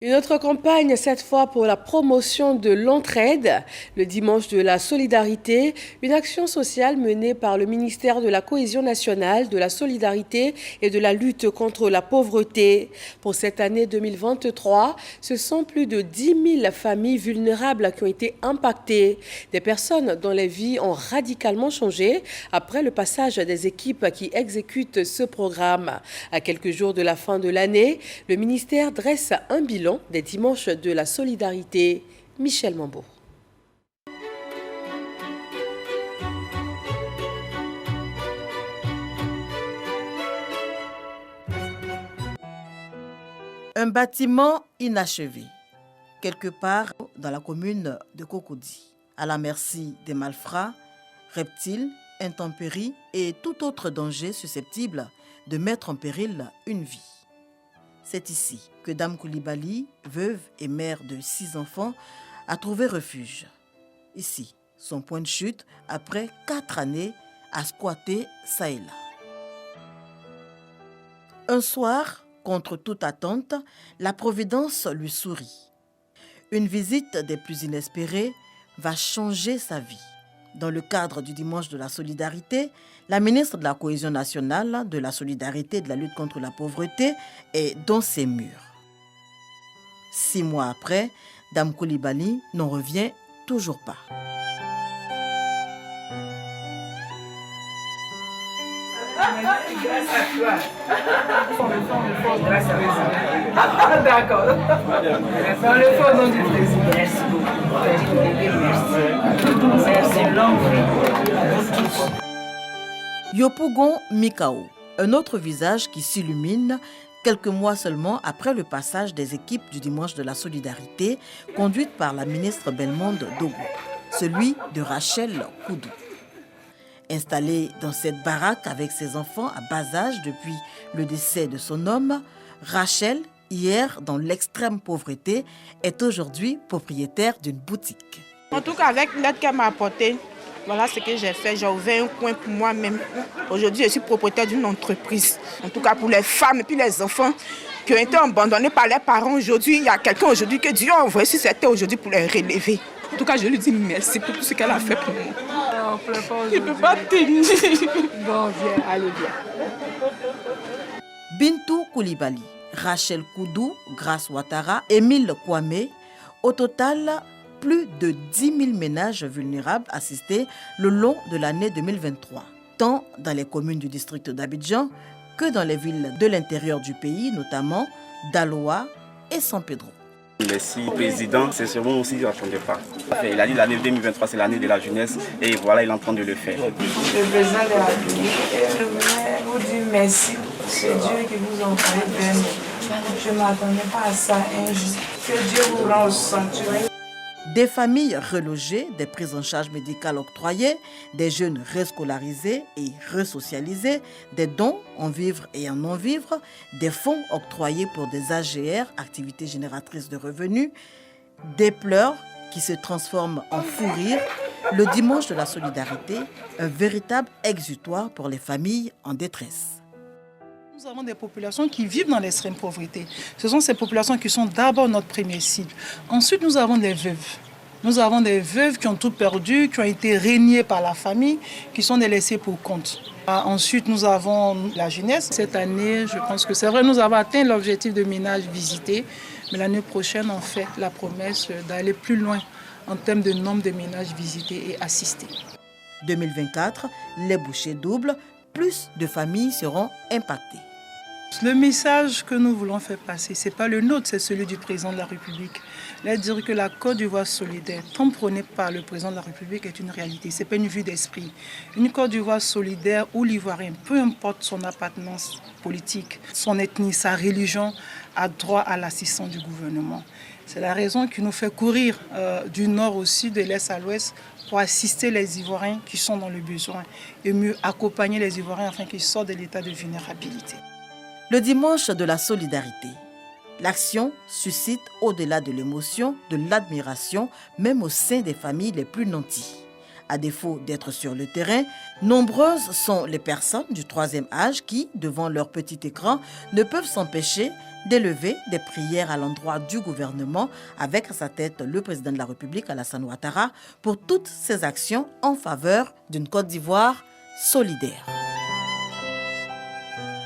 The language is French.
Une autre campagne, cette fois pour la promotion de l'entraide, le dimanche de la solidarité, une action sociale menée par le ministère de la Cohésion nationale, de la solidarité et de la lutte contre la pauvreté. Pour cette année 2023, ce sont plus de 10 000 familles vulnérables qui ont été impactées. Des personnes dont les vies ont radicalement changé après le passage des équipes qui exécutent ce programme. À quelques jours de la fin de l'année, le ministère dresse un bilan des dimanches de la solidarité. Michel Mambo. Un bâtiment inachevé, quelque part dans la commune de Cocody, à la merci des malfrats, reptiles, intempéries et tout autre danger susceptible de mettre en péril une vie. C'est ici que Dame Coulibaly, veuve et mère de 6 enfants, a trouvé refuge. Ici, son point de chute après 4 années à squatter ça et là. Un soir, contre toute attente, la Providence lui sourit. Une visite des plus inespérées va changer sa vie. Dans le cadre du dimanche de la solidarité, la ministre de la Cohésion nationale, de la solidarité et de la lutte contre la pauvreté est dans ses murs. 6 mois après, Dame Coulibaly n'en revient toujours pas. Grâce à toi. Grâce à toi. D'accord. Dans le fond, nom du président. Merci beaucoup. Merci. Longue vie. Yopougon Mikao, un autre visage qui s'illumine quelques mois seulement après le passage des équipes du dimanche de la solidarité conduites par la ministre Bellemonde Dogo, celui de Rachel Koudou. Installée dans cette baraque avec ses enfants à bas âge depuis le décès de son homme, Rachel, hier dans l'extrême pauvreté, est aujourd'hui propriétaire d'une boutique. En tout cas, avec l'aide qu'elle m'a apportée, voilà ce que j'ai fait. J'ai ouvert un coin pour moi-même. Aujourd'hui, je suis propriétaire d'une entreprise. En tout cas, pour les femmes et puis les enfants qui ont été abandonnés par leurs parents aujourd'hui, il y a quelqu'un aujourd'hui que Dieu a envoyé sur cette terre aujourd'hui pour les relever. En tout cas, je lui dis merci pour tout ce qu'elle a fait pour moi. Je ne peux pas tenir. Bon, viens, allez, viens. Bintou Coulibaly, Rachel Koudou, Grace Ouattara, Émile Kwame, au total, plus de 10 000 ménages vulnérables assistés le long de l'année 2023, tant dans les communes du district d'Abidjan que dans les villes de l'intérieur du pays, notamment Daloa et San Pedro. Merci Président, c'est sûrement aussi la fin de pas. Il a dit l'année 2023 c'est l'année de la jeunesse et voilà il est en train de le faire. Le président de la République, je voulais vous dire merci. C'est Dieu qui vous a envoyé vers nous. Je ne m'attendais pas à ça un jour. Que Dieu vous rende au sanctuaire. Des familles relogées, des prises en charge médicales octroyées, des jeunes rescolarisés et resocialisés, des dons en vivre et en non-vivre, des fonds octroyés pour des AGR, activités génératrices de revenus, des pleurs qui se transforment en fou rire, le dimanche de la solidarité, un véritable exutoire pour les familles en détresse. Nous avons des populations qui vivent dans l'extrême pauvreté. Ce sont ces populations qui sont d'abord notre première cible. Ensuite, nous avons des veuves. Nous avons des veuves qui ont tout perdu, qui ont été régnées par la famille, qui sont délaissées pour compte. Ensuite, nous avons la jeunesse. Cette année, je pense que c'est vrai, nous avons atteint l'objectif de ménages visités. Mais l'année prochaine, on fait la promesse d'aller plus loin en termes de nombre de ménages visités et assistés. 2024, les bouchées doublent, plus de familles seront impactées. Le message que nous voulons faire passer, ce n'est pas le nôtre, c'est celui du président de la République. Là, dire que la Côte d'Ivoire solidaire, tant prônée par le président de la République, est une réalité. Ce n'est pas une vue d'esprit. Une Côte d'Ivoire solidaire où l'Ivoirien, peu importe son appartenance politique, son ethnie, sa religion, a droit à l'assistance du gouvernement. C'est la raison qui nous fait courir du nord au sud, de l'est à l'ouest, pour assister les Ivoiriens qui sont dans le besoin et mieux accompagner les Ivoiriens afin qu'ils sortent de l'état de vulnérabilité. Le dimanche de la solidarité, l'action suscite au-delà de l'émotion, de l'admiration, même au sein des familles les plus nanties. À défaut d'être sur le terrain, nombreuses sont les personnes du troisième âge qui, devant leur petit écran, ne peuvent s'empêcher d'élever des prières à l'endroit du gouvernement, avec à sa tête le président de la République, Alassane Ouattara, pour toutes ses actions en faveur d'une Côte d'Ivoire solidaire.